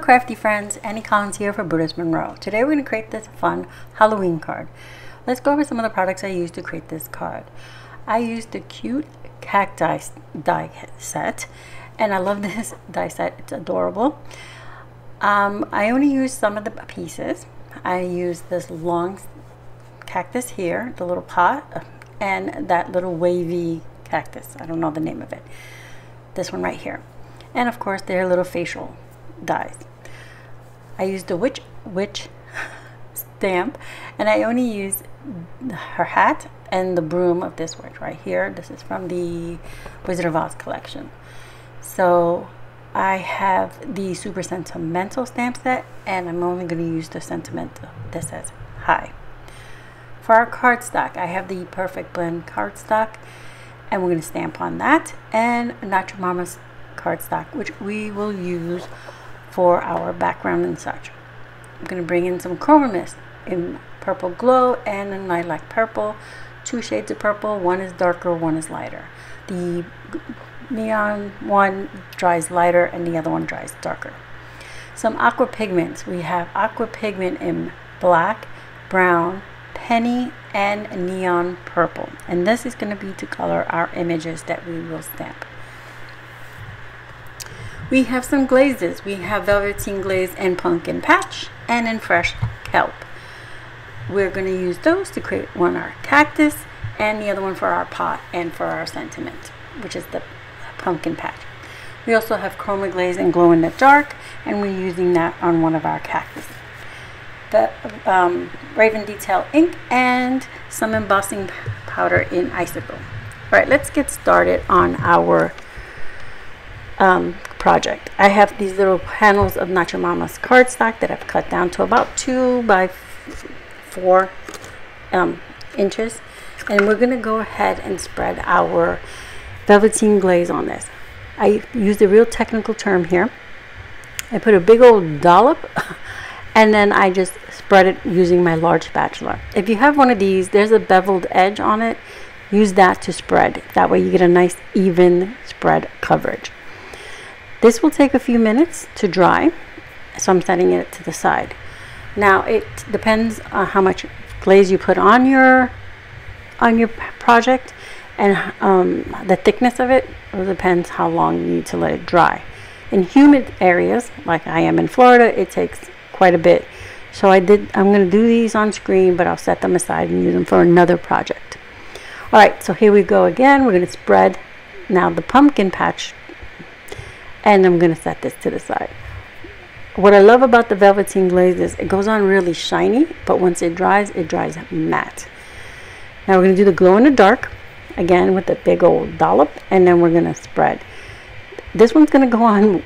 Crafty Friends, Annie Collins here for Brutus Monroe. Today we're going to create this fun Halloween card. Let's go over some of the products I used to create this card. I used the cute cacti die set, and I love this die set. It's adorable. I only used some of the pieces. I used this long cactus here, the little pot, and that little wavy cactus. I don't know the name of it. This one right here. And of course their little facial dies. I used the witch stamp, and I only used her hat and the broom of this witch right here. This is from the Wizard of Oz collection. So I have the super sentimental stamp set, and I'm only going to use the sentimental that says hi. For our cardstock, I have the Perfect Blend cardstock, and we're going to stamp on that, and Nacho Mama's cardstock, which we will use for our background and such. I'm going to bring in some chroma mist in purple glow and in lilac purple, 2 shades of purple. One is darker, one is lighter. The neon one dries lighter and the other one dries darker. Some aqua pigments. We have aqua pigment in black, brown, penny, and neon purple, and this is going to be to color our images that we will stamp. We have some glazes. We have velveteen glaze in pumpkin patch and in fresh kelp. We're going to use those to create one our cactus and the other one for our pot and for our sentiment, which is the pumpkin patch. We also have chroma glaze and glow in the dark, and we're using that on one of our cactus. The Raven Detail ink and some embossing powder in icicle. All right, let's get started on our project. I have these little panels of Nacho Mama's cardstock that I've cut down to about 2 by 4 inches, and we're going to go ahead and spread our velveteen glaze on this. I used a real technical term here. I put a big old dollop and then I just spread it using my large spatula. If you have one of these, there's a beveled edge on it. Use that to spread. That way you get a nice even spread coverage. This will take a few minutes to dry, so I'm setting it to the side. Now it depends on how much glaze you put on your project, and the thickness of it. It depends how long you need to let it dry. In humid areas, like I am in Florida, it takes quite a bit. So I'm going to do these on screen, but I'll set them aside and use them for another project. All right, so here we go again. We're going to spread now the pumpkin patch, and I'm going to set this to the side. What I love about the velveteen glaze is it goes on really shiny, but once it dries matte. Now we're going to do the glow in the dark again with the big old dollop, and then we're going to spread. This one's going to go on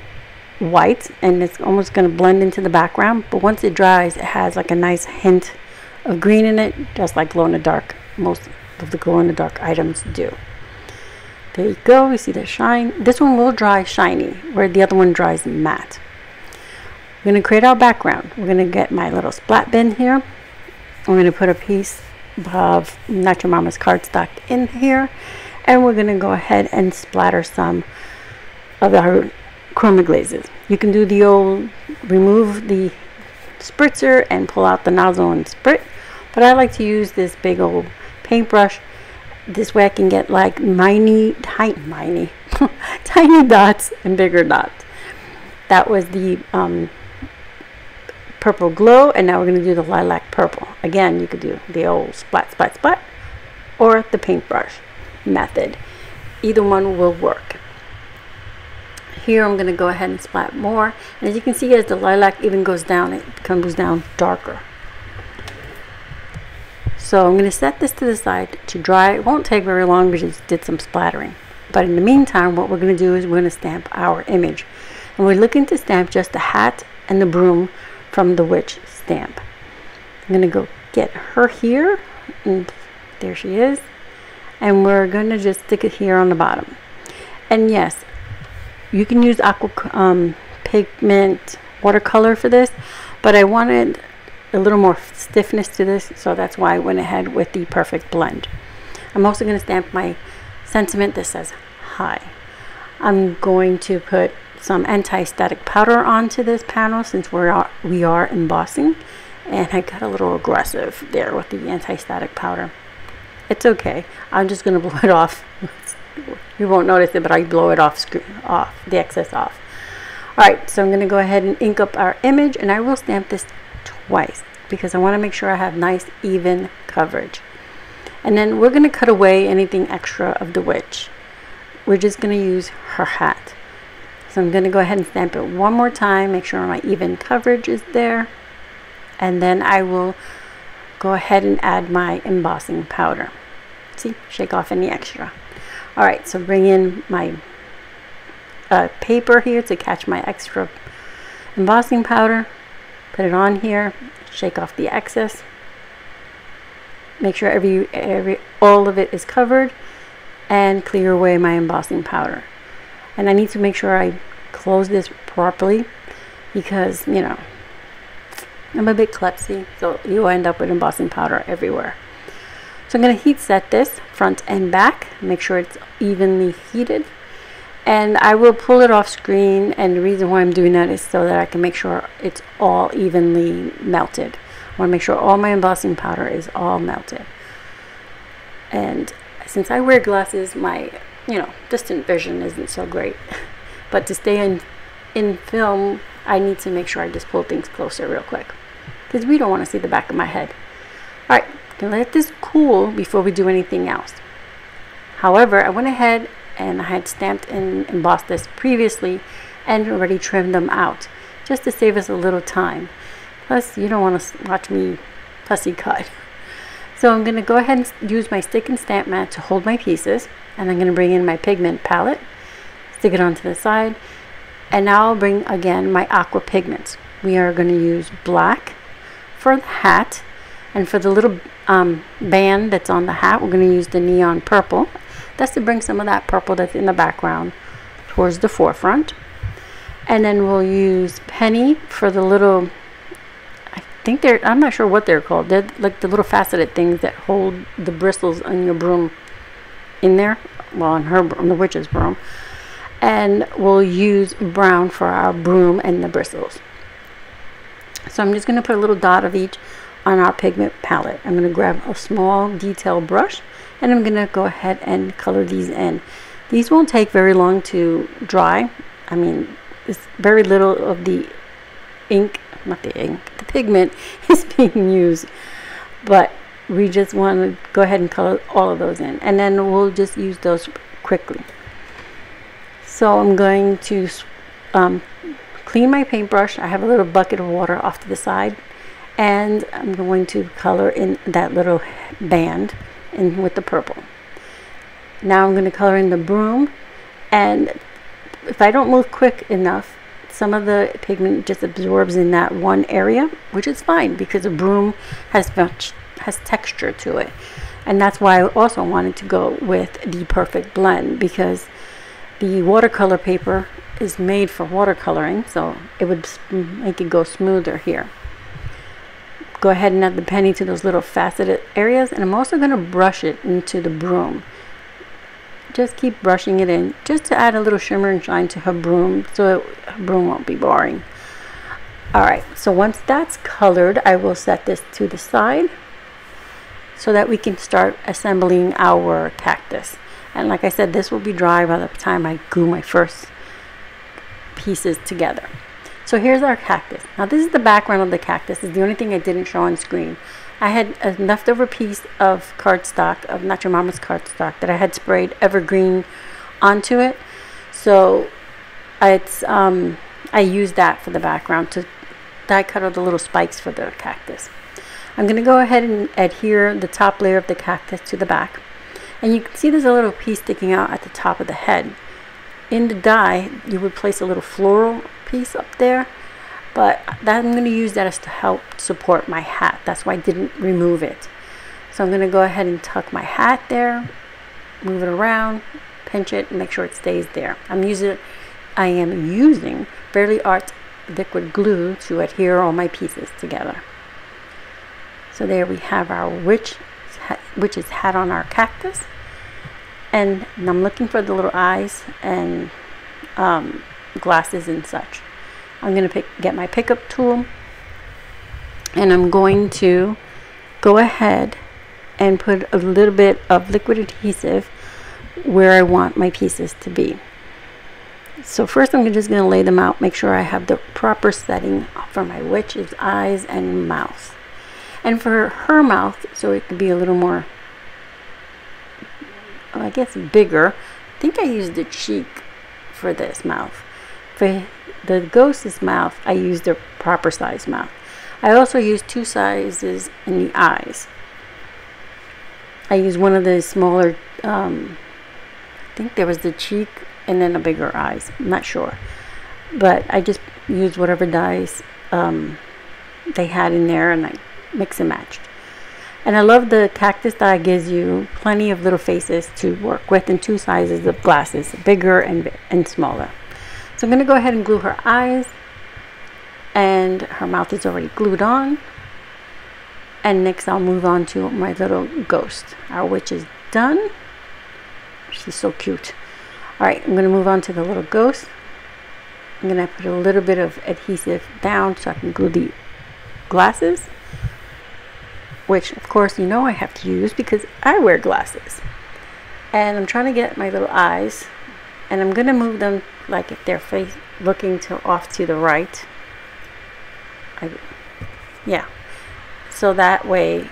white, and it's almost going to blend into the background, but once it dries, it has like a nice hint of green in it, just like glow in the dark. Most of the glow in the dark items do. There you go. We see the shine. This one will dry shiny, where the other one dries matte. We're going to create our background. We're going to get my little splat bin here. I'm going to put a piece of Nacho Mama's cardstock in here, and we're going to go ahead and splatter some of our chroma glazes. You can do the old remove the spritzer and pull out the nozzle and sprit, but I like to use this big old paintbrush. This way I can get like tiny dots and bigger dots. That was the purple glow, and now we're going to do the lilac purple. Again, you could do the old splat splat splat or the paintbrush method. Either one will work. Here I'm going to go ahead and splat more, and as you can see, as the lilac even goes down, it comes down darker. So I'm going to set this to the side to dry. It won't take very long because I just did some splattering. But in the meantime, what we're going to do is we're going to stamp our image. And we're looking to stamp just the hat and the broom from the witch stamp. I'm going to go get her here, and there she is. And we're going to just stick it here on the bottom. And yes, you can use aqua pigment watercolor for this, but I wanted a little more stiffness to this, so that's why I went ahead with the Perfect Blend. I'm also going to stamp my sentiment that says hi. I'm going to put some anti-static powder onto this panel since we are embossing, and I got a little aggressive there with the anti-static powder. It's okay. I'm just going to blow it off. You won't notice it, but I blow it off the excess off. Alright, so I'm going to go ahead and ink up our image, and I will stamp this twice because I want to make sure I have nice even coverage. And then we're going to cut away anything extra of the witch. We're just going to use her hat. So I'm going to go ahead and stamp it one more time, make sure my even coverage is there, and then I will go ahead and add my embossing powder. See, shake off any extra. Alright, so bring in my paper here to catch my extra embossing powder, put it on here, shake off the excess, make sure all of it is covered, and clear away my embossing powder. And I need to make sure I close this properly because, you know, I'm a bit klutzy, so you end up with embossing powder everywhere. So I'm going to heat set this front and back, make sure it's evenly heated, and I will pull it off screen, and the reason why I'm doing that is so that I can make sure it's all evenly melted. I want to make sure all my embossing powder is all melted. And since I wear glasses, my distant vision isn't so great. But to stay in film, I need to make sure I just pull things closer real quick because we don't want to see the back of my head. Alright, gonna let this cool before we do anything else. However, I went ahead and I had stamped and embossed this previously and already trimmed them out just to save us a little time. Plus, you don't want to watch me fussy cut. So I'm going to go ahead and use my stick and stamp mat to hold my pieces, and I'm going to bring in my pigment palette, stick it onto the side, and now I'll bring again my aqua pigments. We are going to use black for the hat, and for the little band that's on the hat, we're going to use the neon purple. That's to bring some of that purple that's in the background towards the forefront. And then we'll use penny for the little, I'm not sure what they're called. They're like the little faceted things that hold the bristles on your broom in there. Well, on the witch's broom. And we'll use brown for our broom and the bristles. So I'm just going to put a little dot of each on our pigment palette. I'm going to grab a small detail brush, and I'm going to go ahead and color these in. These won't take very long to dry. I mean, it's very little of the ink, not the ink, the pigment is being used, but we just want to go ahead and color all of those in, and then we'll just use those quickly. So I'm going to clean my paintbrush. I have a little bucket of water off to the side, and I'm going to color in that little band in with the purple. Now I'm going to color in the broom, and if I don't move quick enough, some of the pigment just absorbs in that one area, which is fine because a broom has texture to it. And that's why I also wanted to go with the perfect blend, because the watercolor paper is made for watercoloring, so it would make it go smoother here. Go ahead and add the penny to those little faceted areas, and I'm also going to brush it into the broom. Just keep brushing it in, just to add a little shimmer and shine to her broom, so her broom won't be boring. Alright, so once that's colored, I will set this to the side so that we can start assembling our cactus. And like I said, this will be dry by the time I glue my first pieces together. So here's our cactus. Now this is the background of the cactus. This is the only thing I didn't show on screen. I had a leftover piece of cardstock, of Not Your Mama's cardstock, that I had sprayed evergreen onto it. So I used that for the background to die cut all the little spikes for the cactus. I'm going to go ahead and adhere the top layer of the cactus to the back. And you can see there's a little piece sticking out at the top of the head. In the die, you would place a little floral piece up there, but that I'm going to use that as to help support my hat. That's why I didn't remove it. So I'm going to go ahead and tuck my hat there, move it around, pinch it, and make sure it stays there. I am using Fairly Art liquid glue to adhere all my pieces together. So there we have our witch's hat on our cactus, and I'm looking for the little eyes and glasses and such. I'm going to get my pickup tool, and I'm going to go ahead and put a little bit of liquid adhesive where I want my pieces to be. So first I'm just going to lay them out, make sure I have the proper setting for my witch's eyes and mouth. And for her mouth, so it could be a little more, I guess, bigger, I think I used the cheek for this mouth. For the ghost's mouth, I used the proper size mouth. I also used 2 sizes in the eyes. I used one of the smaller, I think there was the cheek and then a bigger eyes. I'm not sure. But I just used whatever dyes they had in there, and I mix and matched. And I love the cactus dye gives you plenty of little faces to work with in 2 sizes of glasses, bigger and smaller. So I'm going to go ahead and glue her eyes, and her mouth is already glued on. And next I'll move on to my little ghost. Our witch is done. She's so cute. Alright, I'm going to move on to the little ghost. I'm going to put a little bit of adhesive down so I can glue the glasses, which of course you know I have to use because I wear glasses. And I'm trying to get my little eyes, and I'm going to move them like if they're looking off to the right. Yeah. So that way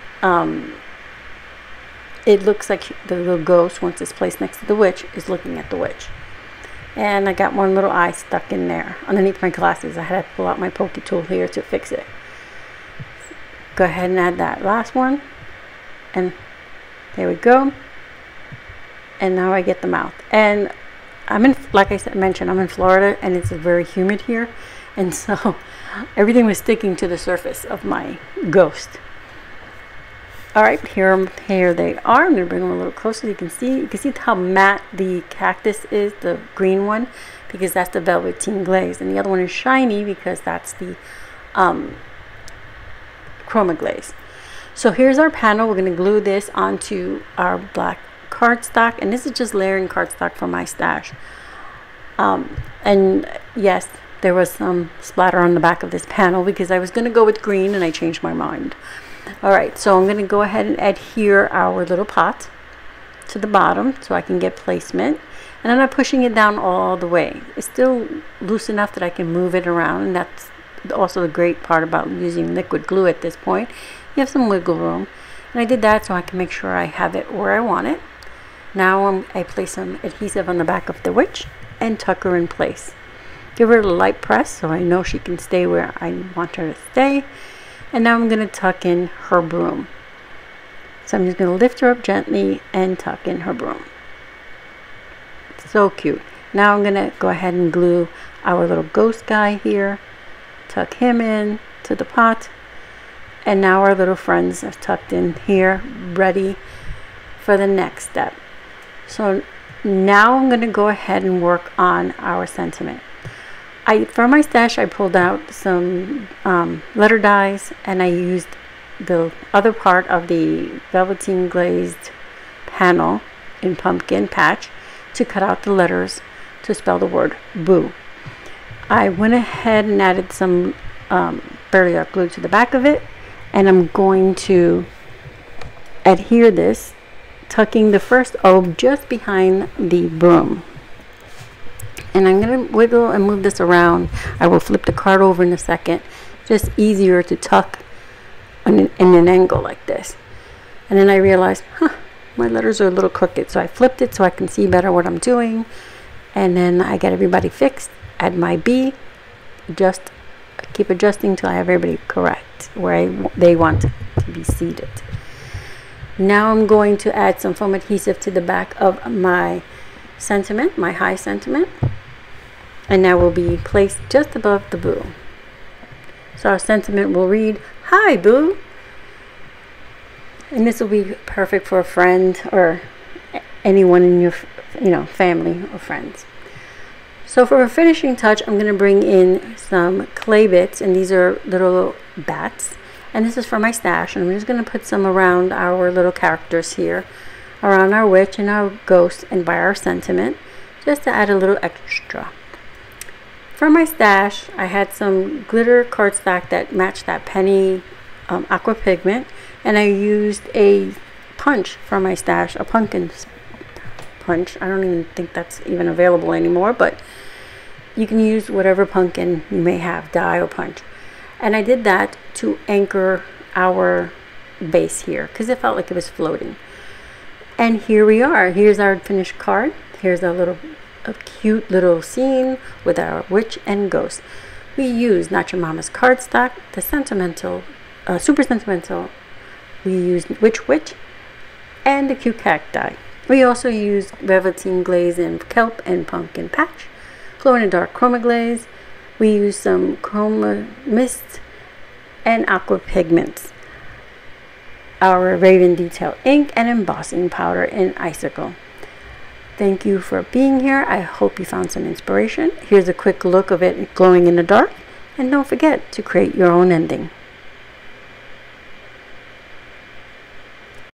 it looks like the little ghost, once it's placed next to the witch, is looking at the witch. And I got one little eye stuck in there underneath my glasses. I had to pull out my pokey tool here to fix it. Go ahead and add that last one, and there we go. And now I get the mouth. And I'm in, like I mentioned, I'm in Florida, and it's very humid here, and so everything was sticking to the surface of my ghost. Alright, here they are. I'm going to bring them a little closer so you can see. You can see how matte the cactus is, the green one, because that's the velveteen glaze. And the other one is shiny because that's the chroma glaze. So here's our panel. We're going to glue this onto our black cardstock. And this is just layering cardstock from my stash. And yes, there was some splatter on the back of this panel because I was going to go with green and I changed my mind. Alright, so I'm going to go ahead and adhere our little pot to the bottom so I can get placement. And I'm not pushing it down all the way. It's still loose enough that I can move it around, and that's also the great part about using liquid glue at this point. You have some wiggle room. And I did that so I can make sure I have it where I want it. Now I place some adhesive on the back of the witch and tuck her in place. Give her a light press so I know she can stay where I want her to stay. And now I'm going to tuck in her broom. So I'm just going to lift her up gently and tuck in her broom. So cute. Now I'm going to go ahead and glue our little ghost guy here. Tuck him in to the pot. And now our little friends are tucked in here, ready for the next step. So now I'm going to go ahead and work on our sentiment. For my stash, I pulled out some letter dies, and I used the other part of the velveteen glazed panel in pumpkin patch to cut out the letters to spell the word boo. I went ahead and added some Burley Art glue to the back of it, and I'm going to adhere this, tucking the first O just behind the broom. And I'm going to wiggle and move this around. I will flip the card over in a second. Just easier to tuck in an angle like this. And then I realized, my letters are a little crooked. So I flipped it so I can see better what I'm doing. And then I get everybody fixed. Add my B. Just keep adjusting until I have everybody correct where they want to be seated. Now I'm going to add some foam adhesive to the back of my sentiment, my high sentiment. And now will be placed just above the boo. So our sentiment will read, "Hi, boo." And this will be perfect for a friend or anyone in your family or friends. So for a finishing touch, I'm going to bring in some clay bits, and these are little bats. And this is for my stash, and I'm just going to put some around our little characters here, around our witch and our ghost, and by our sentiment, just to add a little extra. For my stash, I had some glitter cardstock that matched that penny aqua pigment, and I used a punch for my stash, a pumpkin punch. I don't even think that's even available anymore, but you can use whatever pumpkin you may have, die or punch. And I did that to anchor our base here because it felt like it was floating. And here we are. Here's our finished card. Here's a cute little scene with our witch and ghost. We used Not Your Mama's cardstock, the sentimental, super sentimental. We used Witch, and the cute cacti. We also used velveteen glaze in kelp and pumpkin patch, glow in the dark chroma glaze. We used some chroma mist and aqua pigments, our raven detail ink, and embossing powder in icicle. Thank you for being here. I hope you found some inspiration. Here's a quick look of it glowing in the dark, and don't forget to create your own ending.